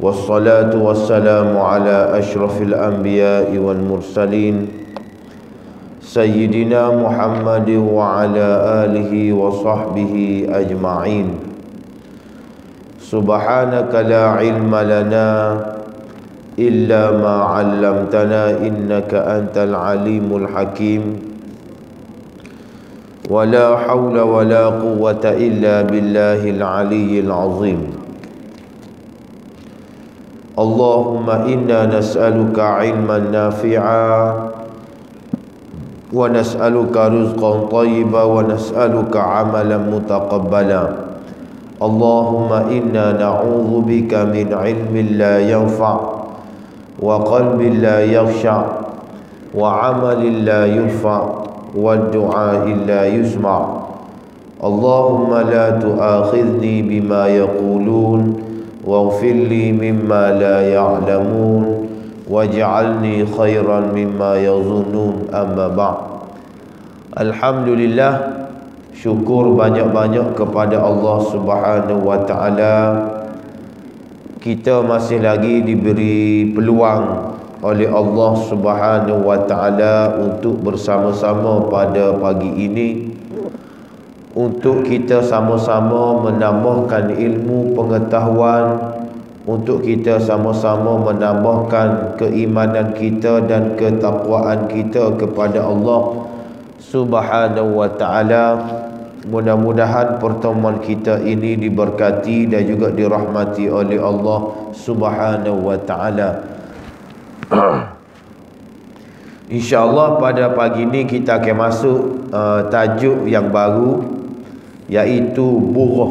والصلاة والسلام على أشرف الأنبياء والمرسلين سيدنا محمد وعلى آله وصحبه أجمعين. سبحانك لا علم لنا إلا ما علمتنا إنك أنت العليم الحكيم. ولا حول ولا قوة إلا بالله العلي العظيم. اللهم إنا نسألك علما نافعا ونسألك رزقا طيبا ونسألك عملا متقبلا. اللهم إنا نعوذ بك من علم لا ينفع وقلب لا يخشع وعمل لا يرفع والدعاء لا يسمع. اللهم لا تؤاخذني بما يقولون واغفر لي مما لا يعلمون واجعلني خيرا مما يظنون. أما بعد. Alhamdulillah, syukur banyak-banyak kepada Allah Subhanahu wa taala. Kita masih lagi diberi peluang oleh Allah Subhanahu wa taala untuk bersama-sama pada pagi ini, untuk kita sama-sama menambahkan ilmu pengetahuan, untuk kita sama-sama menambahkan keimanan kita dan ketakwaan kita kepada Allah Subhanahu wa taala. Mudah-mudahan pertemuan kita ini diberkati dan juga dirahmati oleh Allah Subhanahu wa taala. InsyaAllah pada pagi ini kita akan masuk tajuk yang baru, iaitu bughah.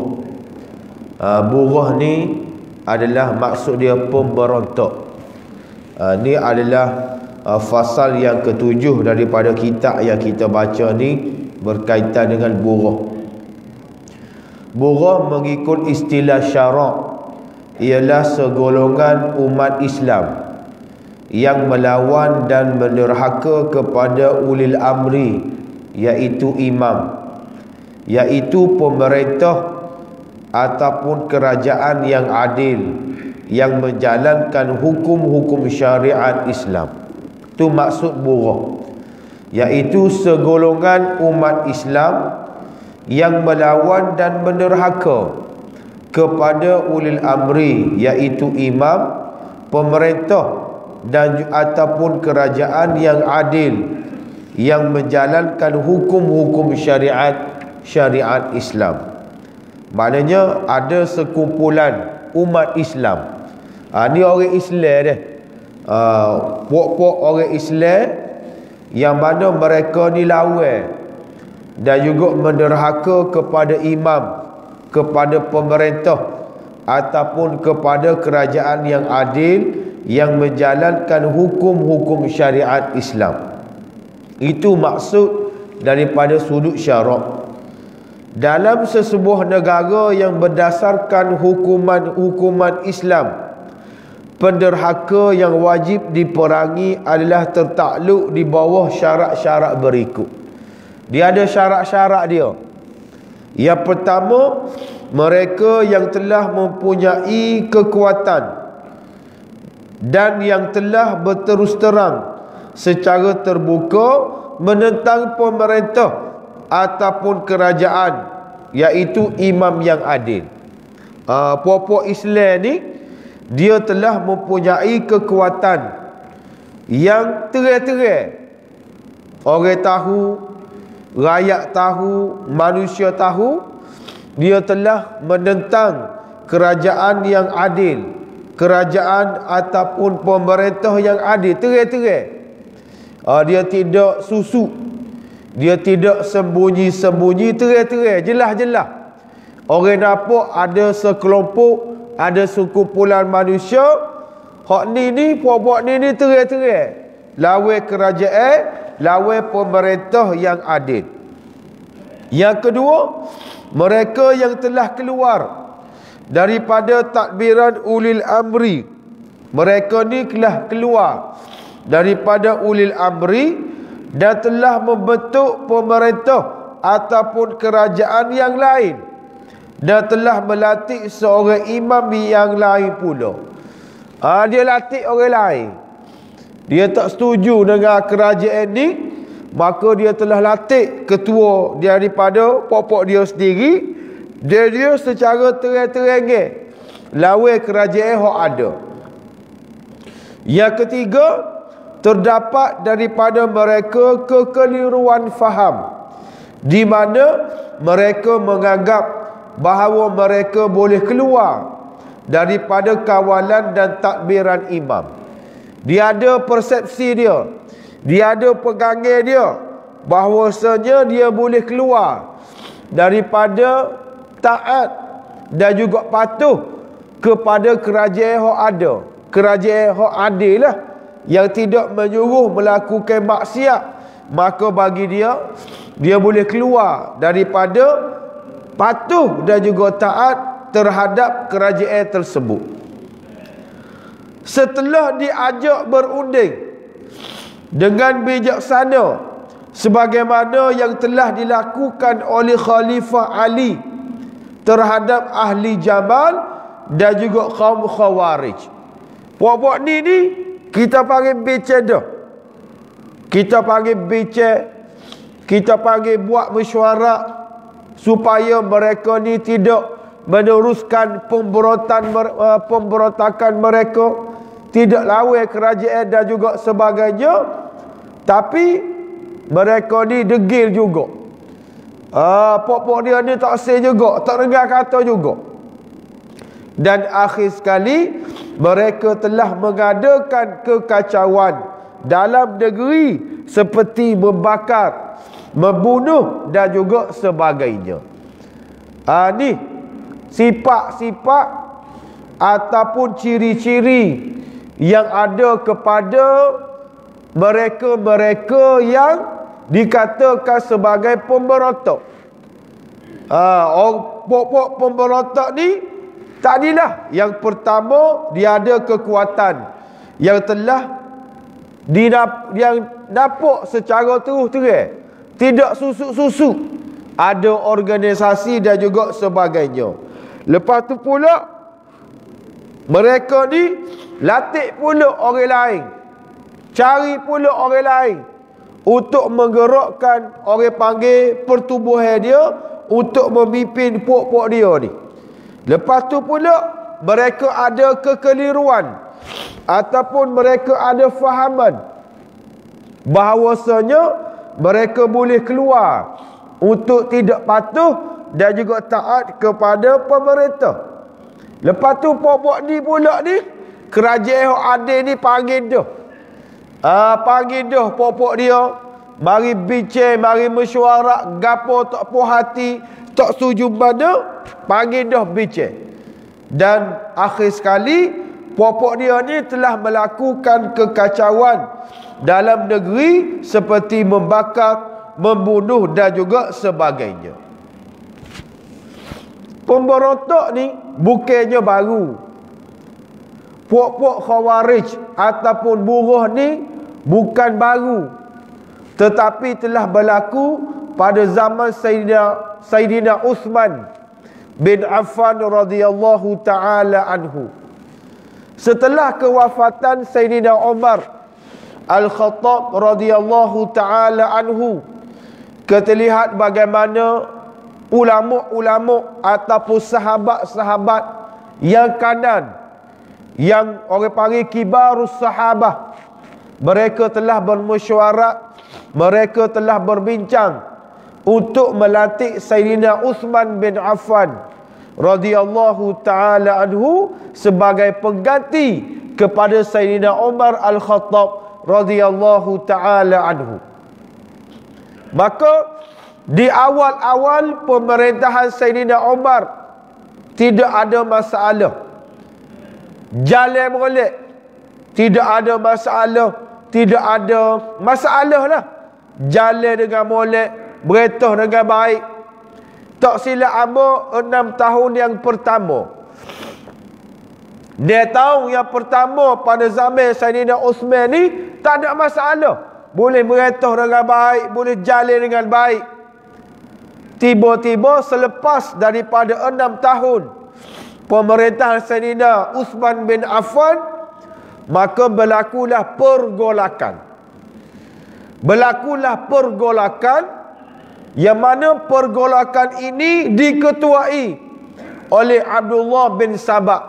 Bughah ni adalah maksud dia pemberontak. Ni adalah fasal yang ketujuh daripada kitab yang kita baca ni, berkaitan dengan bughah. Bughah mengikut istilah syarak ialah segolongan umat Islam yang melawan dan menderhaka kepada ulil amri, iaitu imam, iaitu pemerintah ataupun kerajaan yang adil, yang menjalankan hukum-hukum syariat Islam. Itu maksud bughah, iaitu segolongan umat Islam yang melawan dan menderhaka kepada ulil amri, iaitu imam, pemerintah dan ataupun kerajaan yang adil, yang menjalankan hukum-hukum syariat Islam. Maknanya ada sekumpulan umat Islam. Ni orang Islam dia. Pok-pok orang Islam yang mana mereka ni lawan dan juga menderhaka kepada imam, kepada pemerintah ataupun kepada kerajaan yang adil, yang menjalankan hukum-hukum syariat Islam. Itu maksud daripada sudut syarak. Dalam sesebuah negara yang berdasarkan hukuman Islam, penderhaka yang wajib diperangi adalah tertakluk di bawah syarat-syarat berikut. Dia ada syarat-syarat dia. Yang pertama, mereka yang telah mempunyai kekuatan dan yang telah berterus terang secara terbuka menentang pemerintah ataupun kerajaan, iaitu imam yang adil. Puak-puak Islam ni, dia telah mempunyai kekuatan yang terang-terang. Orang tahu, rakyat tahu, manusia tahu, dia telah menentang kerajaan yang adil, kerajaan ataupun pemerintah yang adil, terang-terang. Dia tidak susuk, dia tidak sembunyi-sembunyi, terang-terang, jelas-jelas. Orang nampak ada sekelompok, ada sekumpulan manusia, hak ni puak-puak ni terang-terang lawan kerajaan, lawan pemerintah yang adil. Yang kedua, mereka yang telah keluar daripada tadbiran ulil amri. Mereka ni telah keluar daripada ulil amri dan telah membentuk pemerintah ataupun kerajaan yang lain dan telah melantik seorang imam yang lain pula. Dia lantik orang lain. Dia tak setuju dengan kerajaan ni, maka dia telah lantik ketua daripada pokok dia sendiri. Dia secara terang-terang lawan kerajaan yang ada. Yang ketiga, terdapat daripada mereka kekeliruan faham, di mana mereka menganggap bahawa mereka boleh keluar daripada kawalan dan takbiran imam. Dia ada persepsi dia, dia ada pegangan dia, bahawasanya dia boleh keluar daripada taat dan juga patuh kepada kerajaan yang ada, kerajaan yang adil lah, yang tidak menyuruh melakukan maksiat. Maka bagi dia, dia boleh keluar daripada patuh dan juga taat terhadap kerajaan tersebut. Setelah diajak berunding dengan bijaksana sebagaimana yang telah dilakukan oleh Khalifah Ali terhadap ahli Jamal dan juga kaum Khawarij. Puak-puak ni kita panggil becek dah. Kita panggil becek, kita panggil buat mesyuarat supaya mereka ni tidak meneruskan pemberontakan mereka, tidak lawan kerajaan dan juga sebagainya. Tapi mereka ni degil juga. Pok-pok dia ni tak sah juga, tak dengar kata juga. Dan akhir sekali mereka telah mengadakan kekacauan dalam negeri seperti membakar, membunuh dan juga sebagainya. Ni sifat-sifat ataupun ciri-ciri yang ada kepada mereka-mereka yang dikatakan sebagai pemberontak. Pok-pok pemberontak ni tadilah yang pertama, dia ada kekuatan yang telah yang nampak secara terus-terang, tidak susuk-susuk, ada organisasi dan juga sebagainya. Lepas tu pula mereka ni latih pula orang lain, cari pula orang lain untuk menggerakkan, orang panggil pertubuhan dia, untuk memimpin puak-puak dia ni. Lepas tu pula mereka ada kekeliruan ataupun mereka ada fahaman bahawasanya mereka boleh keluar untuk tidak patuh dan juga taat kepada pemerintah. Lepas tu puak-puak ni pula ni, kerajaan yang adil ni panggil dah. Panggil dah puak-puak dia, mari bincang, mari mesyuarat, gapo tak puas hati, tak setuju mana, panggil dah bincang. Dan akhir sekali puak-puak dia ni telah melakukan kekacauan dalam negeri seperti membakar, membunuh dan juga sebagainya. Pemberontak ni bukannya baru. Puak-puak Khawarij ataupun buruh ni bukan baru, tetapi telah berlaku pada zaman Sayyidina Uthman bin Affan radhiyallahu ta'ala anhu. Setelah kewafatan Sayyidina Umar Al-Khattab radhiyallahu ta'ala anhu, kita lihat bagaimana ulama-ulama ataupun sahabat-sahabat yang kanan, yang orang panggil kibarus sahabah, mereka telah bermesyuarat, mereka telah berbincang untuk melantik Sayyidina Uthman bin Affan radhiyallahu ta'ala anhu sebagai pengganti kepada Sayyidina Umar Al-Khattab radhiyallahu ta'ala anhu. Maka di awal-awal pemerintahan Sayyidina Umar tidak ada masalah, jalan molek, tidak ada masalah, tidak ada masalah lah, jalan dengan molek, beretah dengan baik. Tak silap ama 6 tahun yang pertama, dia tahu yang pertama pada zaman Sayyidina Uthman ni tak ada masalah, boleh beretah dengan baik, boleh jalan dengan baik. tiba-tiba selepas daripada 6 tahun pemerintahan Sayyidina Uthman bin Affan, maka berlakulah pergolakan. Yang mana pergolakan ini diketuai oleh Abdullah bin Sabah.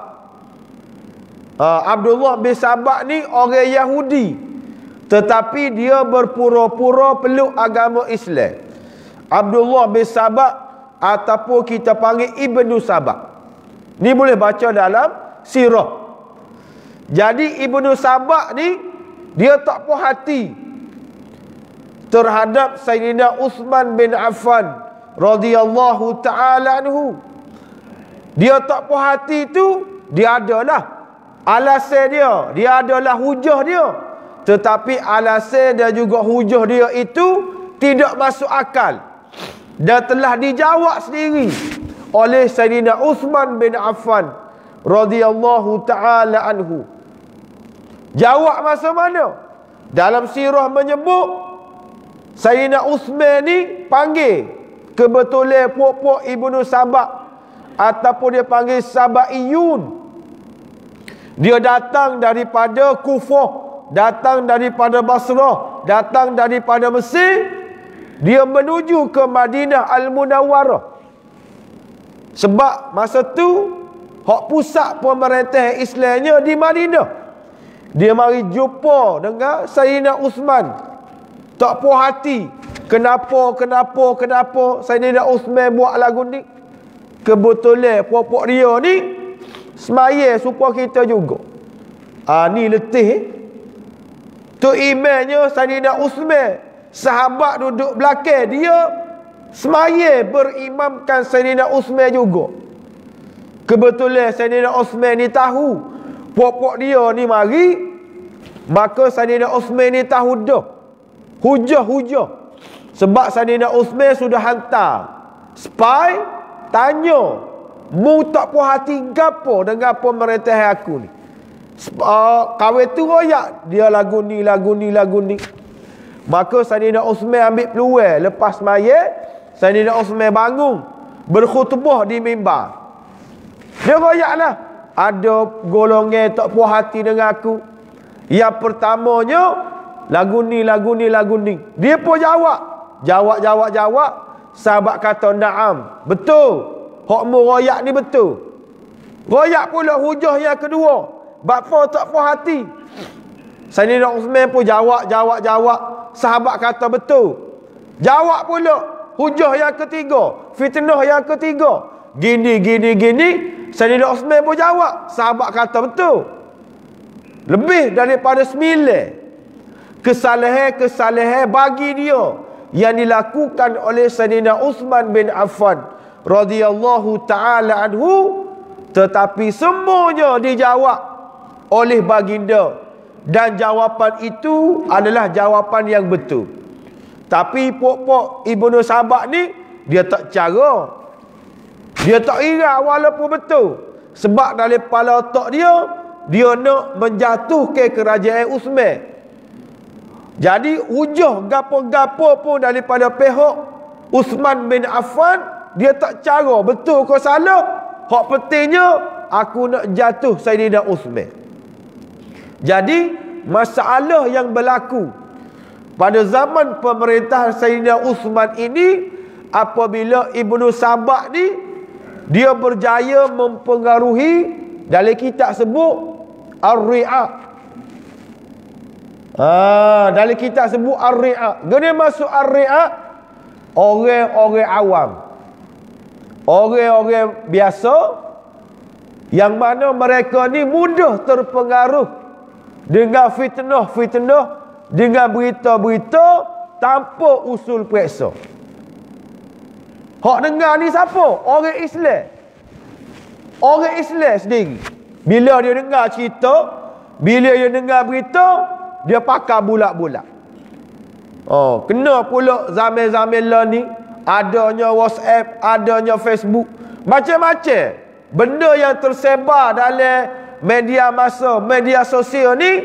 Abdullah bin Sabah ni orang Yahudi, tetapi dia berpura-pura peluk agama Islam. Abdullah bin Sabah ataupun kita panggil Ibnu Sabah. Ni boleh baca dalam sirah. Jadi Ibnu Sabah ni dia tak puas hati terhadap Sayyidina Uthman bin Affan radhiyallahu taala anhu. Dia tak puas hati tu, dia adalah alasan dia adalah hujah dia. Tetapi alasan dan juga hujah dia itu tidak masuk akal dan telah dijawab sendiri oleh Sayyidina Uthman bin Affan radhiyallahu taala anhu. Jawab masa mana? Dalam sirah menyebut Sayyidina Uthman ni panggil kebetulan puak-puak Ibnu Sabah ataupun dia panggil Sabaiyun. Dia datang daripada Kufah, datang daripada Basrah, datang daripada Mesir. Dia menuju ke Madinah Al-Munawwarah. Sebab masa tu hak pusat pemerintahan Islamnya di Madinah. Dia mari jumpa dengan Sayyidina Uthman. Tak puas hati. Kenapa Sayyidina Uthman buat lagu ni? Kebetulan puak-puak dia ni semaya supaya kita juga. Ni letih. Tu imannya Sayyidina Uthman. Sahabat duduk belakang dia semaya berimamkan Sayyidina Uthman juga. Kebetulan Sayyidina Uthman ni tahu puak-puak dia ni mari, maka Sayyidina Uthman ni tahu dah hujah. Sebab Sayyidina Uthman sudah hantar spy tanya, mu tak puas hati gapo dengan pemerintahan aku ni? Kawan tu royak dia lagu ni. Maka Sayyidina Uthman ambil peluang lepas mayat. Sayyidina Uthman bangun berkhutbah di mimbar. Dia royaklah, ada golongan tak puas hati dengan aku. Yang pertamanya lagu ni. Dia pun jawab. Sahabat kata, "Naam, betul. Hak mu royak ni betul." Royak pula hujah yang kedua. Bapa tak puas hati. Sayyidina Uthman pun jawab. Sahabat kata betul. Jawab pula hujah yang ketiga, fitnah yang ketiga. Gini. Sayyidina Uthman pun jawab. Sahabat kata betul. Lebih daripada 9 kesalahan bagi dia yang dilakukan oleh Sayyidina Uthman bin Affan radhiyallahu taala anhu, tetapi semuanya dijawab oleh baginda, dan jawapan itu adalah jawapan yang betul. Tapi pok-pok Ibnu Sabah ni dia tak cara, dia tak kira walaupun betul. Sebab dari kepala otak dia nak menjatuhkan kerajaan Uthman. Jadi hujah gapo-gapo pun daripada pihak Uthman bin Affan, dia tak cara betul ke salah. Hak pentingnya aku nak jatuh Sayyidina Uthman. Jadi masalah yang berlaku pada zaman pemerintahan Sayyidina Uthman ini, apabila Ibnu Sabah ni dia berjaya mempengaruhi, dalam kitab sebut Ar-Ri'ah. Dalam kitab sebut Ar-Ri'ah. Gini masuk Ar-Ri'ah, orang-orang awam, orang-orang biasa, yang mana mereka ni mudah terpengaruh dengan fitnah, dengan berita-berita tanpa usul periksa. Hak dengar ni siapa? Orang Islam sendiri. Bila dia dengar cerita, bila dia dengar berita, dia pakai bulat-bulat. Kena pula zaman-zaman lah ni, adanya WhatsApp, adanya Facebook, macam-macam benda yang tersebar dalam media sosial ni,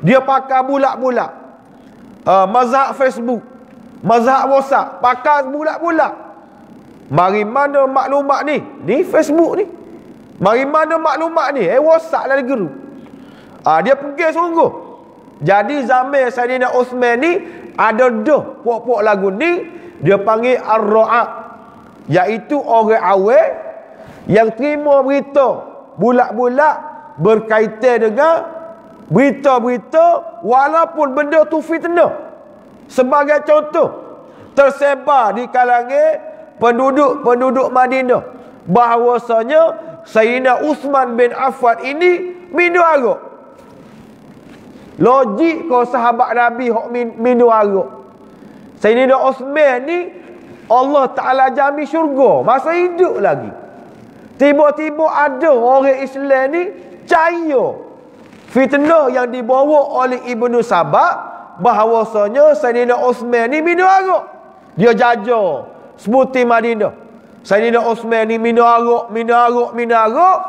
dia pakai bulat-bulat. Mazhab Facebook, mazhab WhatsApp, pakai bulat-bulat. Mari mana maklumat ni? Ni Facebook ni. Mari mana maklumat ni? WhatsApp dalam grup. Dia pergi sungguh. Jadi zaman Saidina Osman ni ada dah pokok lagu ni dia panggil ar-ra'a, iaitu orang awal yang terima berita bulat-bulat berkaitan dengan berita-berita walaupun benda tu fitnah. Sebagai contoh, tersebar di kalangan penduduk Madinah bahawasanya Sayyidina Uthman bin Affan ini minum arak. Logik kau sahabat Nabi hok minum arak. Sayyidina Uthman ni Allah Ta'ala jamin syurga masa hidup lagi. Tiba-tiba ada orang Islam ni percaya fitnah yang dibawa oleh Ibnu Sabah bahawasanya Sayyidina Uthman ni minum arak. Dia jajar sebuti Madinah. Sayyidina Uthman ni minum arak,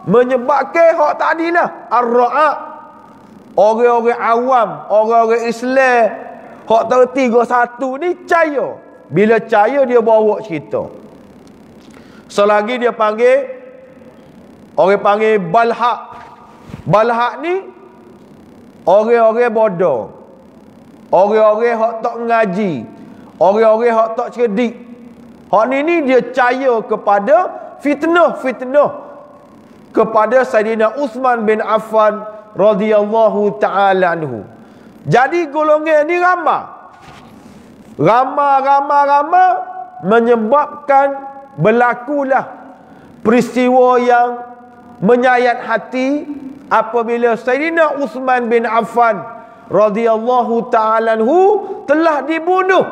menyebabkan hak tadilah ar-ra'a. Orang-orang awam, orang-orang Islam hak tertiga satu ni percaya. Bila percaya dia bawa cerita. Selagi dia panggil, orang panggil balhaq. Balhaq ni orang-orang bodoh, orang-orang hak tak mengaji, orang-orang hak tak cerdik. Hak ni dia percaya kepada fitnah kepada Sayyidina Uthman bin Affan radhiyallahu ta'ala anhu. Jadi golongan ni ramai menyebabkan berlakulah peristiwa yang menyayat hati apabila Sayyidina Uthman bin Affan radhiyallahu ta'ala anhu telah dibunuh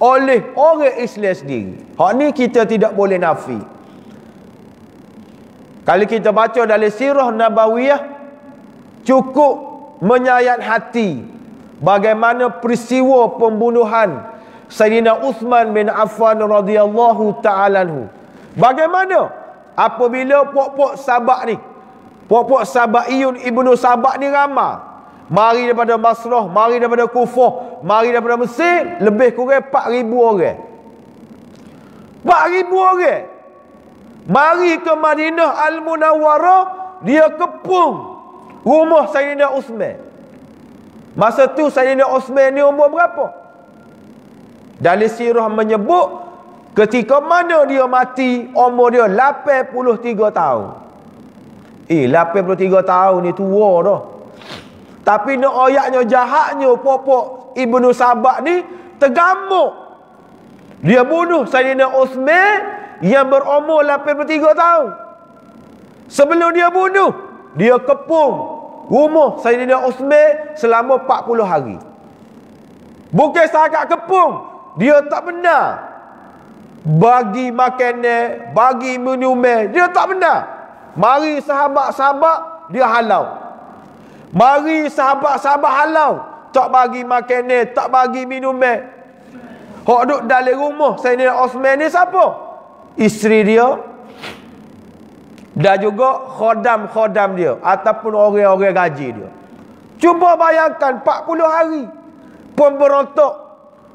oleh orang Islam sendiri. Hak ni kita tidak boleh nafi. Kalau kita baca dalam sirah Nabawiyah, cukup menyayat hati bagaimana peristiwa pembunuhan Sayyidina Uthman bin Affan radhiyallahu ta'ala anhu. Bagaimana apabila pok-pok Sabak ni, pok-pok Sabaiyun Ibnu Sabak ni ramai, mari daripada Basrah, mari daripada Kufah, mari daripada Mesir, lebih kurang 4,000 orang. 4,000 orang mari ke Madinah Al-Munawwarah, dia kepung rumah Sayyidina Uthman. Masa tu Sayyidina Uthman ni umur berapa? Dalam sirah menyebut ketika mana dia mati umur dia 83 tahun. 83 tahun ni tua dah. Tapi nak ayatnya jahatnya pokok Ibnu Sabak ni tergamuk. Dia bunuh Sayyidina Uthman yang berumur 83 tahun. Sebelum dia bunuh, dia kepung rumah Sayyidina Uthman selama 40 hari. Bukan setakat kepung, dia tak benar bagi makanan, bagi minuman, dia tak benar. Mari sahabat-sahabat dia halau. Mari sahabat-sahabat halau, tak bagi makanan, tak bagi minuman. Hak duduk dalam rumah Sayyidina Uthman ni siapa? Isteri dia dan juga khodam-khodam dia ataupun orang-orang gaji dia. Cuba bayangkan 40 hari pemberontak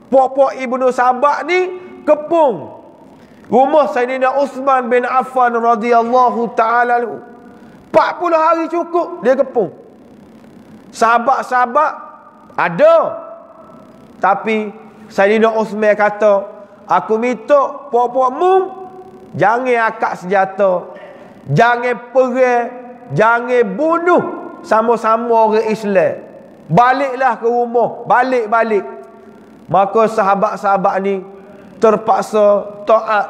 pok-pok Ibnu Sabak ni kepung rumah Sayyidina Uthman bin Affan radhiyallahu ta'ala anhu. 40 hari cukup dia kepung. Sahabat-sahabat ada, tapi Sayyidina Uthman kata, aku minta pok-pokmu jangan akak senjata, jangan perang, jangan bunuh sama-sama orang Islam. Baliklah ke rumah, balik-balik. Maka sahabat-sahabat ni terpaksa taat,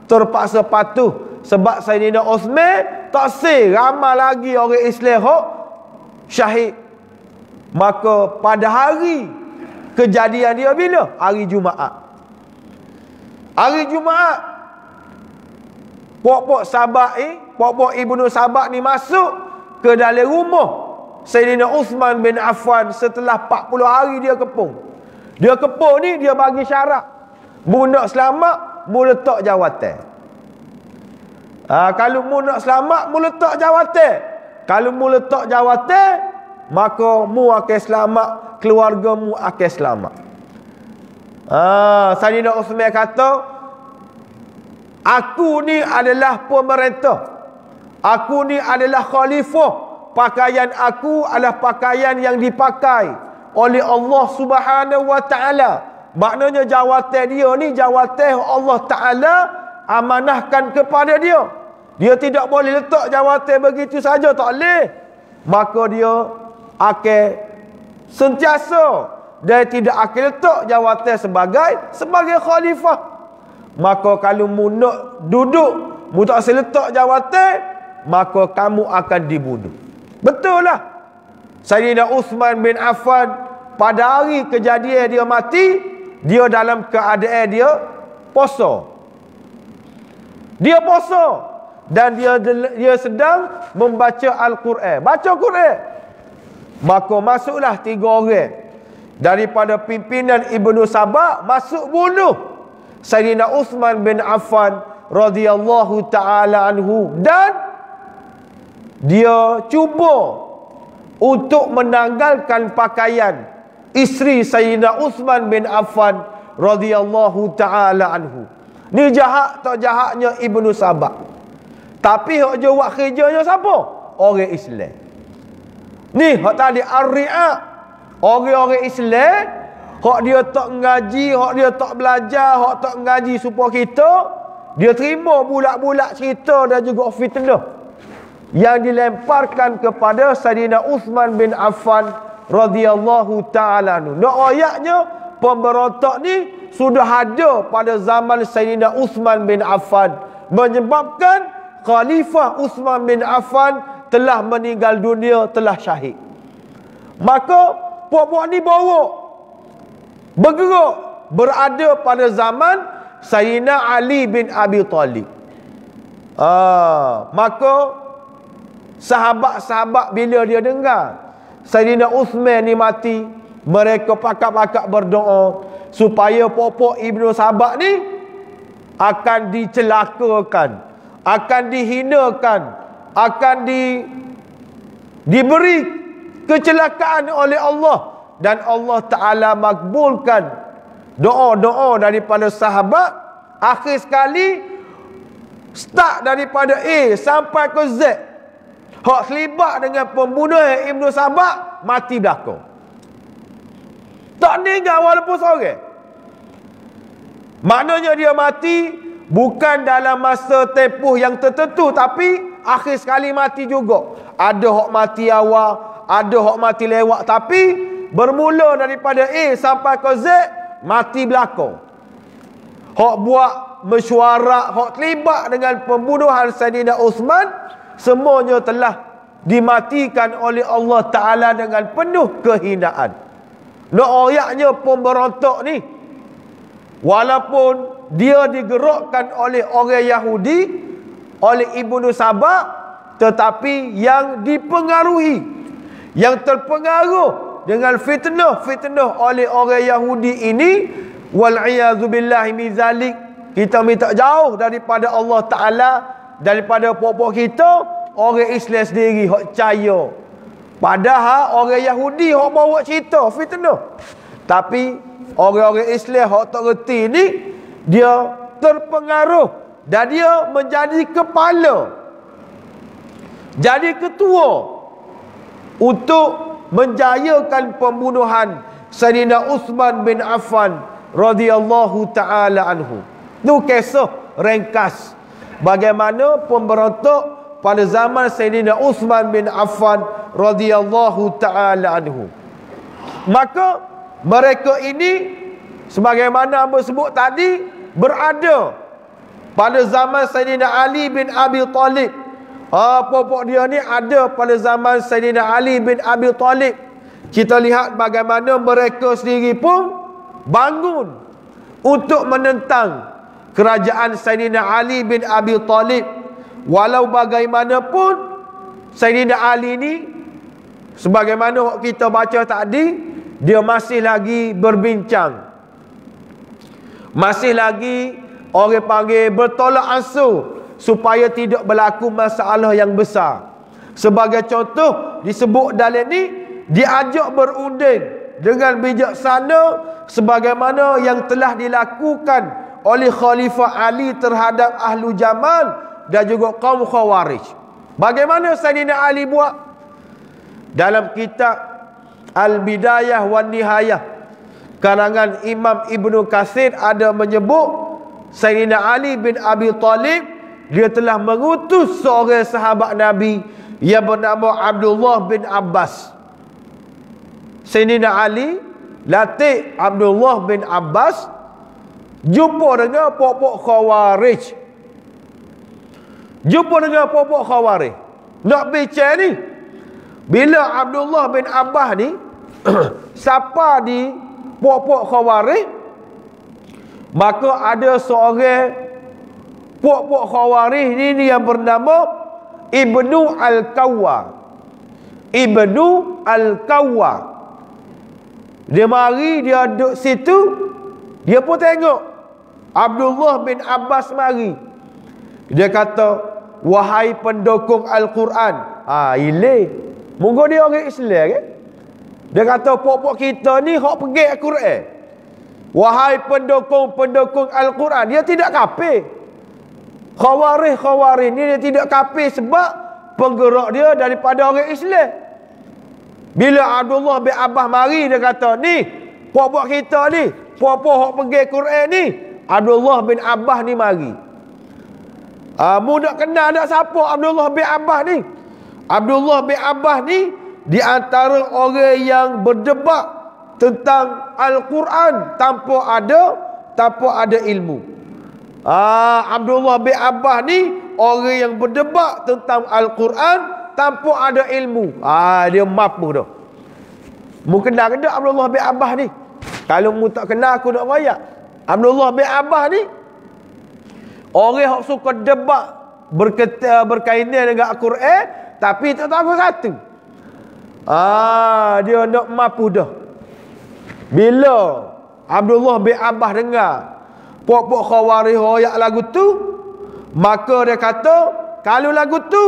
terpaksa patuh. Sebab Sayyidina Uthman tak say ramai lagi orang Islam hok syahid. Maka pada hari kejadian dia bila? Hari Jumaat. Hari Jumaat, pok-pok Sabak pok-pok Ibnu Sabak ni masuk ke dalam rumah Sayyidina Uthman bin Affan setelah 40 hari dia kepung. Dia kepung ni dia bagi syarat. Mu nak selamat, mu letak jawatan. Kalau mu nak selamat, mu letak jawatan. Kalau mu letak jawatan, maka mu akan selamat, keluarga mu akan selamat. Sayyidina Uthman kata, Aku ni adalah pemerintah. Aku ni adalah khalifah. Pakaian aku adalah pakaian yang dipakai oleh Allah Subhanahu wa ta'ala. Maknanya jawatan dia ni jawatan Allah Ta'ala amanahkan kepada dia. Dia tidak boleh letak jawatan begitu saja, tak boleh. Maka dia akan sentiasa dia tidak akan letak jawatan sebagai khalifah. Maka kalau mu nak duduk, mu tak letak jawatan, maka kamu akan dibunuh. Betul lah. Sayyidina Uthman bin Affan pada hari kejadian dia mati, dia dalam keadaan dia puasa. Dia puasa dan dia sedang membaca Al-Quran. Baca Quran. Maka masuklah 3 orang daripada pimpinan Ibnu Sabah masuk bunuh Sayyidina Uthman bin Affan radhiyallahu taala anhu, dan dia cuba untuk menanggalkan pakaian isteri Sayyidina Uthman bin Affan radhiyallahu taala anhu. Ni jahat tak jahatnya Ibnu Sabah. Tapi hak je buat kerjanya siapa? Orang Islam. Ni hak tadi ar-ri'a. Orang-orang Islam, hak dia tak ngaji, hak dia tak belajar, hak tak ngaji supaya kita, dia terima bulat-bulat cerita dan juga fitnah yang dilemparkan kepada Sayyidina Uthman bin Affan radhiyallahu ta'ala anhu. Nak ayatnya, pemberontak ni sudah ada pada zaman Sayyidina Uthman bin Affan, menyebabkan Khalifah Uthman bin Affan telah meninggal dunia, telah syahid. Maka puak-puak ni bergerak berada pada zaman Sayyidina Ali bin Abi Talib. Maka sahabat-sahabat bila dia dengar Sayyidina Uthman ni mati, mereka pakak-pakak berdoa supaya pokok Ibnu Sabah ni akan dicelakakan, akan dihinakan, akan diberi kecelakaan oleh Allah, dan Allah Ta'ala makbulkan doa-doa daripada sahabat. Akhir sekali start daripada A sampai ke Z, hak terlibat dengan pembunuhan Ibnu Sabah mati belakang. Tak meninggal walaupun seorang. Maknanya dia mati bukan dalam masa tempoh yang tertentu, tapi akhir sekali mati juga. Ada hak mati awal, ada hak mati lewat, tapi bermula daripada A sampai ke Z mati belakang. Hak buat mesyuarat, hak terlibat dengan pembunuhan Sayyidina Uthman, semuanya telah dimatikan oleh Allah Ta'ala dengan penuh kehinaan. Nak ayatnya pemberontak ni, walaupun dia digerakkan oleh orang Yahudi, oleh Ibnu Sabah, tetapi yang dipengaruhi, yang terpengaruh dengan fitnah oleh orang Yahudi ini, wal'iyazubillahi min zalik, kita minta jauh daripada Allah Ta'ala, daripada pokok kita. Orang Islam sendiri hak percaya, padahal orang Yahudi hak bawa cerita fitnah. Tapi orang-orang Islam hak tak reti ni, dia terpengaruh dan dia menjadi kepala, jadi ketua untuk menjayakan pembunuhan Sayyidina Uthman bin Affan radhiyallahu ta'ala anhu. Itu kisah ringkas bagaimana pemberontak pada zaman Sayyidina Uthman bin Affan radhiyallahu ta'ala anhu. Maka mereka ini, sebagaimana Amba sebut tadi, berada pada zaman Sayyidina Ali bin Abi Talib. Pokok dia ni ada pada zaman Sayyidina Ali bin Abi Talib. Kita lihat bagaimana mereka sendiri pun bangun untuk menentang kerajaan Sayyidina Ali bin Abi Talib. Walau bagaimanapun Sayyidina Ali ni, sebagaimana kita baca tadi, dia masih lagi berbincang, masih lagi orang panggil bertolak ansur supaya tidak berlaku masalah yang besar. Sebagai contoh disebut dalam ni, diajak berunding dengan bijaksana sebagaimana yang telah dilakukan oleh Khalifah Ali terhadap Ahlu Jamal dan juga kaum Khawarij. Bagaimana Sayyidina Ali buat? Dalam kitab Al-Bidayah wan Nihayah karangan Imam Ibnu Katsir ada menyebut Sayyidina Ali bin Abi Talib dia telah mengutus seorang sahabat Nabi yang bernama Abdullah bin Abbas. Sayyidina Ali latih Abdullah bin Abbas jumpa dengan pokok Khawarij. Jumpa dengan pokok Khawarij. Nak bicara ni, bila Abdullah bin Abbas ni sapa di pokok Khawarij, maka ada seorang pokok Khawarij ni yang bernama Ibnu Al-Kawwa. Ibnu Al-Kawwa. Dia mari, dia duduk situ, dia pun tengok Abdullah bin Abbas mari. Dia kata, wahai pendukung Al-Quran. Ile munggu dia orang Islam ke? Dia kata, pokok kita ni hak pergi Al-Quran. Wahai pendukung-pendukung Al-Quran. Dia tidak kafir. Khawarij ni dia tidak kafir sebab penggerak dia daripada orang Islam. Bila Abdullah bin Abbas mari, dia kata, ni pokok kita ni, pokok hak pergi Quran ni, Abdullah bin Abbas ni mari. Mu nak kenal tak siapa Abdullah bin Abbas ni? Abdullah bin Abbas ni di antara orang yang berdebat tentang Al-Quran tanpa ada ilmu. Abdullah bin Abbas ni orang yang berdebat tentang Al-Quran tanpa ada ilmu. Dia mampu dah. Mu kenal ke tak Abdullah bin Abbas ni? Kalau mu tak kenal, aku nak rayak. Abdullah bin Abbas ni orang yang suka debat berkaitan dengan Al-Quran tapi tak tahu satu. Dia nak mampu dah. Bila Abdullah bin Abbas dengar pokok Khawarij royak lagu tu, maka dia kata, kalau lagu tu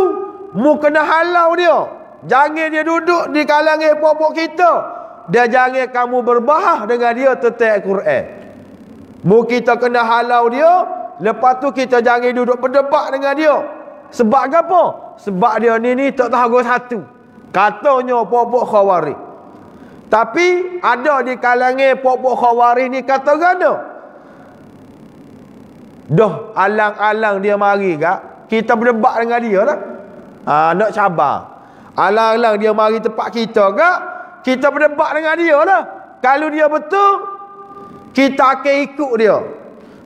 mu kena halau dia. Jangan dia duduk di kalangan pokok kita. Dia jangan kamu berbahas dengan dia tentang Al-Quran. Mu kita kena halau dia. Lepas tu kita jangan duduk berdebat dengan dia. Sebab apa? Sebab dia ni tak tahu satu. Katanya pokok Khawarij. Tapi ada di kalangan pokok Khawarij ni kata gana. Dah alang-alang dia mari kak, kita berdebat dengan dia lah. Nak cabar. Alang-alang dia mari tempat kita kak, kita berdebat dengan dia lah. Kalau dia betul, kita akan ikut dia.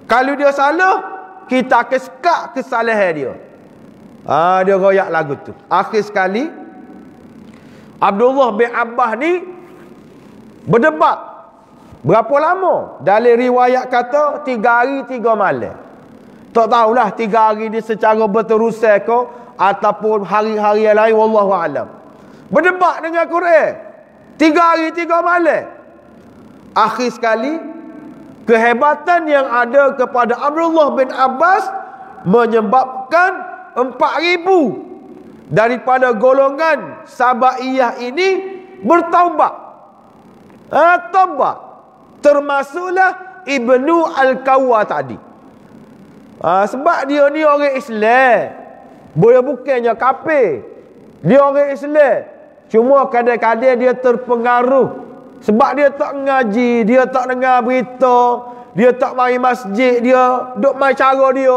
Kalau dia salah, kita akan sekat kesalahan dia. Dia royak lagu tu. Akhir sekali Abdullah bin Abbas ni berdebat. Berapa lama? Dalam riwayat kata 3 hari 3 malam. Tak tahulah 3 hari ni secara berterusan ke ataupun hari-hari yang lain, wallahu alam. Berdebat dengan Quran 3 hari 3 malam. Akhir sekali kehebatan yang ada kepada Abdullah bin Abbas menyebabkan 4,000 daripada golongan Sabaiyah ini bertaubat. Taubat. Termasuklah Ibnu Al-Kawwa tadi. Sebab dia ni orang Islam. Boleh bukannya kafir. Dia orang Islam. Cuma kadang-kadang dia terpengaruh. Sebab dia tak ngaji, dia tak dengar berita, dia tak mari masjid, dia duk main cara dia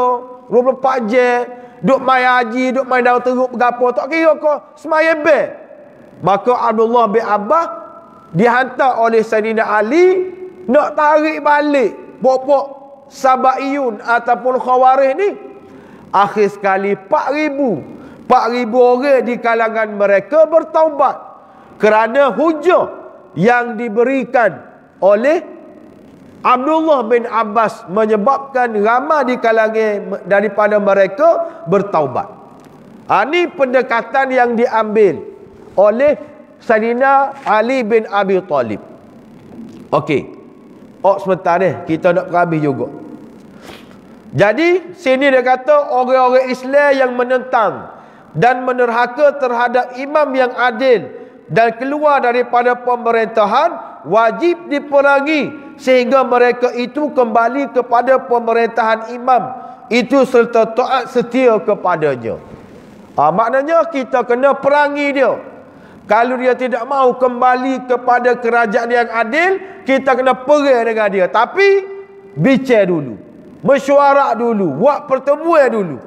24 jam, duk main haji, duk main daun teruk bergapo, tak kira kau semaya bel. Maka Abdullah bin Abbas dihantar oleh Sayyidina Ali nak tarik balik pokok Sabaiyun ataupun Khawarij ni. Akhir sekali 4,000 orang di kalangan mereka bertaubat kerana hujah yang diberikan oleh Abdullah bin Abbas menyebabkan ramai di kalangan daripada mereka bertaubat. Ini pendekatan yang diambil oleh Sayyidina Ali bin Abi Talib. Okey. Sebentar ni kita nak habis juga. Jadi sini dia kata orang-orang Islam yang menentang dan menerhaka terhadap imam yang adil dan keluar daripada pemerintahan wajib diperangi sehingga mereka itu kembali kepada pemerintahan imam itu serta taat setia kepadanya. Maknanya kita kena perangi dia. Kalau dia tidak mau kembali kepada kerajaan yang adil, kita kena perang dengan dia. Tapi bincang dulu, mesyuarat dulu, buat pertemuan dulu.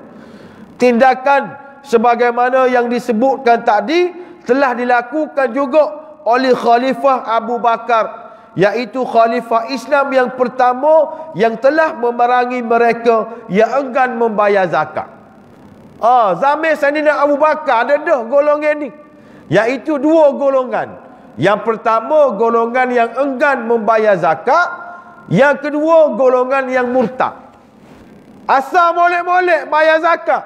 Tindakan sebagaimana yang disebutkan tadi telah dilakukan juga oleh Khalifah Abu Bakar, iaitu Khalifah Islam yang pertama yang telah memerangi mereka yang enggan membayar zakat. Zaman Sayyidina Abu Bakar ada dah golongan ni, iaitu dua golongan. Yang pertama golongan yang enggan membayar zakat, yang kedua golongan yang murtad. Asal molek-molek bayar zakat.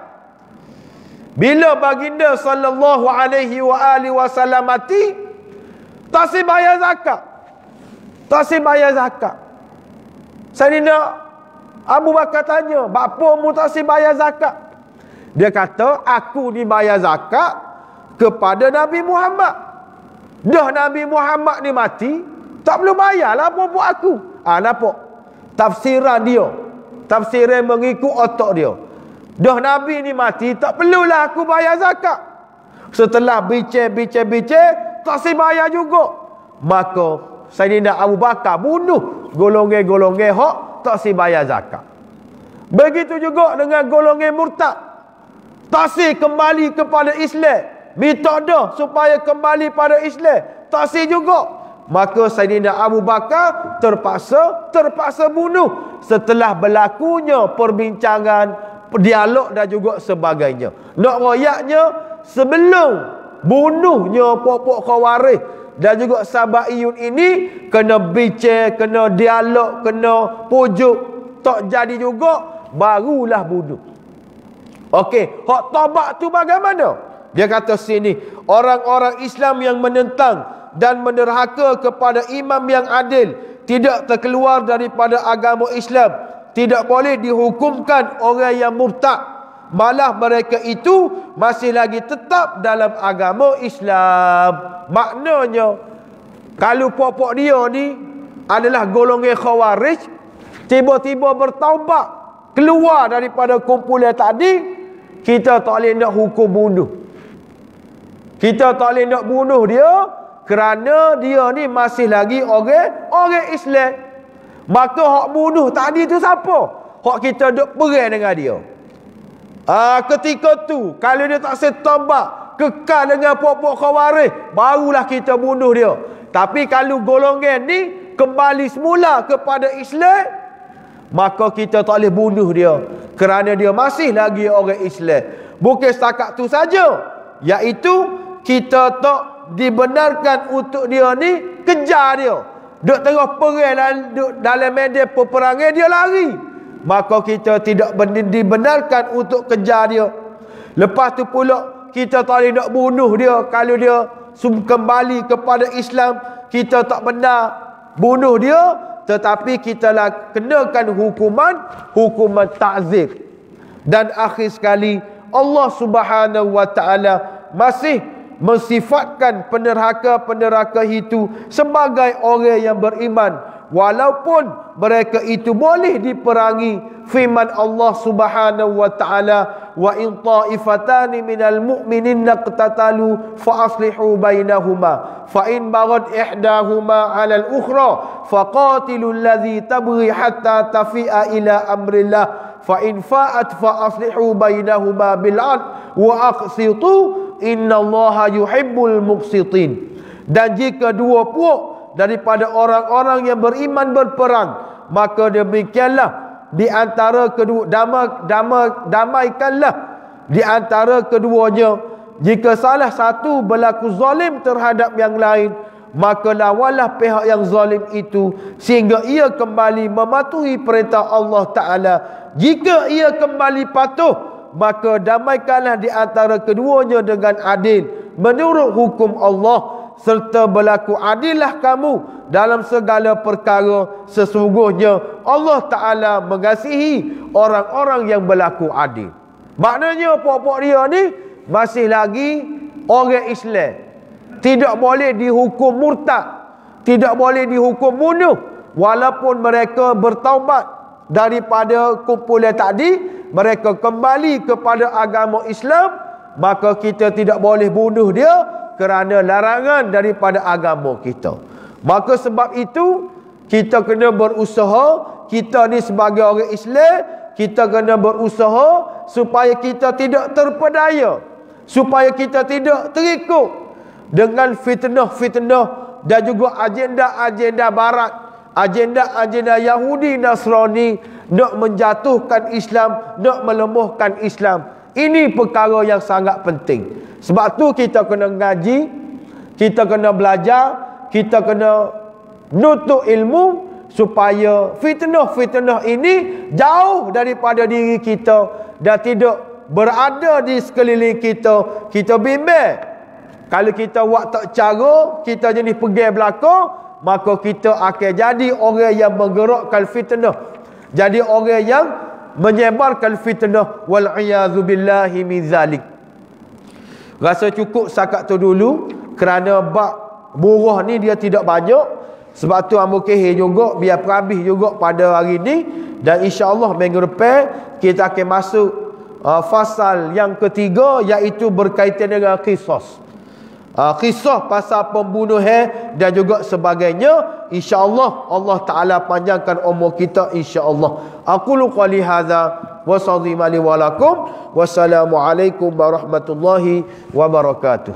Bila baginda sallallahu alaihi wasallam mati, tak si bayar zakat. Tak si bayar zakat. Sayyidina Abu Bakar tanya, "Bapa mu tak si bayar zakat?" Dia kata, "Aku dibayar zakat kepada Nabi Muhammad. Dah Nabi Muhammad ni mati, tak perlu bayarlah apa-apa aku." Nampak? Tafsiran dia. Tafsiran mengikut otak dia. Dah Nabi ni mati, tak perlulah aku bayar zakat. Setelah bincang, tak si bayar juga. Maka Sayyidina Abu Bakar bunuh golongan-golongan hak tak si bayar zakat. Begitu juga dengan golongan murtad. Tak si kembali kepada Islam. Minta dah supaya kembali pada Islam. Tak si juga. Maka Sayyidina Abu Bakar terpaksa bunuh setelah berlakunya perbincangan, dialog dan juga sebagainya. Nak royaknya, sebelum bunuhnya pokok Khawarij dan juga Sabaiyun ini, kena bincang, kena dialog, kena pujuk. Tak jadi juga, barulah bunuh. Okey, hak taubat tu bagaimana? Dia kata sini, orang-orang Islam yang menentang dan menderhaka kepada imam yang adil tidak terkeluar daripada agama Islam, tidak boleh dihukumkan orang yang murtad. Malah mereka itu masih lagi tetap dalam agama Islam. Maknanya, kalau pokok dia ni adalah golongan Khawarij, tiba-tiba bertaubat, keluar daripada kumpulan tadi, kita tak boleh nak hukum bunuh. Kita tak boleh nak bunuh dia kerana dia ni masih lagi orang Islam. Maka hak bunuh tadi tu siapa? Hak kita duk perang dengan dia. Ketika tu kalau dia tak setaubat, kekal dengan pokok Khawarij, barulah kita bunuh dia. Tapi kalau golongan ni kembali semula kepada Islam, maka kita tak boleh bunuh dia kerana dia masih lagi orang Islam. Bukan setakat tu saja, iaitu kita tak dibenarkan untuk dia ni kejar dia. Duk tengah perang dalam medan peperangan, dia lari, maka kita tidak dibenarkan untuk kejar dia. Lepas tu pula kita tak boleh nak bunuh dia kalau dia kembali kepada Islam. Kita tak benar bunuh dia, tetapi kita lah kenakan hukuman ta'zir. Dan akhir sekali, Allah Subhanahu wa taala masih mensifatkan penerhaka-penerhaka itu sebagai orang yang beriman, walaupun mereka itu boleh diperangi. Firman Allah Subhanahu wa taala, "Wa in ta'ifatani minal mu'minina iqtatalu fa aslihu bainahuma fa in baghat ihdahuma 'ala al-ukhra faqatilu alladhi tabghi hatta tafi'a ila amrillah fa in fa'at fa aslihu bainahuma bil 'adl wa aqsitu innallaha yuhibbul muqsitin." Dan jika dua puak daripada orang-orang yang beriman berperang, maka demikianlah di antara kedua, damaikanlah di antara keduanya. Jika salah satu berlaku zalim terhadap yang lain, maka lawanlah pihak yang zalim itu sehingga ia kembali mematuhi perintah Allah Ta'ala. Jika ia kembali patuh, maka damaikanlah di antara keduanya dengan adil menurut hukum Allah, serta berlaku adillah kamu dalam segala perkara. Sesungguhnya Allah Ta'ala mengasihi orang-orang yang berlaku adil. Maknanya pokok dia ni masih lagi orang Islam, tidak boleh dihukum murtad, tidak boleh dihukum bunuh walaupun mereka bertaubat daripada kumpulan tadi, mereka kembali kepada agama Islam, maka kita tidak boleh bunuh dia kerana larangan daripada agama kita. Maka sebab itu kita kena berusaha, kita ni sebagai orang Islam, kita kena berusaha supaya kita tidak terpedaya, supaya kita tidak terikut dengan fitnah-fitnah dan juga agenda-agenda barat, agenda-agenda Yahudi Nasrani nak menjatuhkan Islam, nak melemahkan Islam. Ini perkara yang sangat penting. Sebab tu kita kena ngaji, kita kena belajar, kita kena nuntut ilmu supaya fitnah-fitnah ini jauh daripada diri kita dan tidak berada di sekeliling kita. Kita bimbang. Kalau kita buat tak cara, kita jenis pergi belakang, maka kita akan jadi orang yang menggerakkan fitnah, jadi orang yang menyebarkan fitnah. Wal'iyadzu billahi min zalik. Rasa cukup setakat tu dulu, kerana bab buruh ni dia tidak banyak. Sebab tu ambo kehir juga biar perhabis juga pada hari ni, dan insya-Allah minggu depan kita akan masuk fasal yang ketiga, iaitu berkaitan dengan qisas. Kisah pasal pembunuhan dan juga sebagainya. InsyaAllah Allah Ta'ala panjangkan umur kita, insyaAllah. Aqulu qali hadha wa sallimali walakum. Wassalamualaikum warahmatullahi wabarakatuh.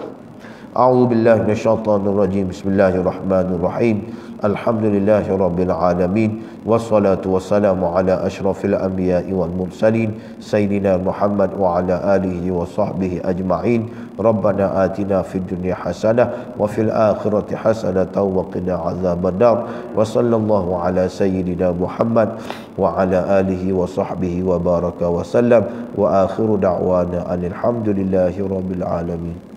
A'udzu billahi minasyaitonir rajim. Bismillahirrahmanirrahim. Alhamdulillahi rabbil alamin. Wassalatu wassalamu ala asyrafil anbiya'i wal mursalin sayyidina Muhammad wa ala alihi wa sahbihi ajma'in. Rabbana atina fid dunya hasanah wa fil akhirati hasanatan wa qina azabannar. Wa sallallahu ala sayyidina Muhammad wa ala alihi wa sahbihi wa baraka wa sallam. Wa akhiru da'wana alhamdulillahi rabbil alamin.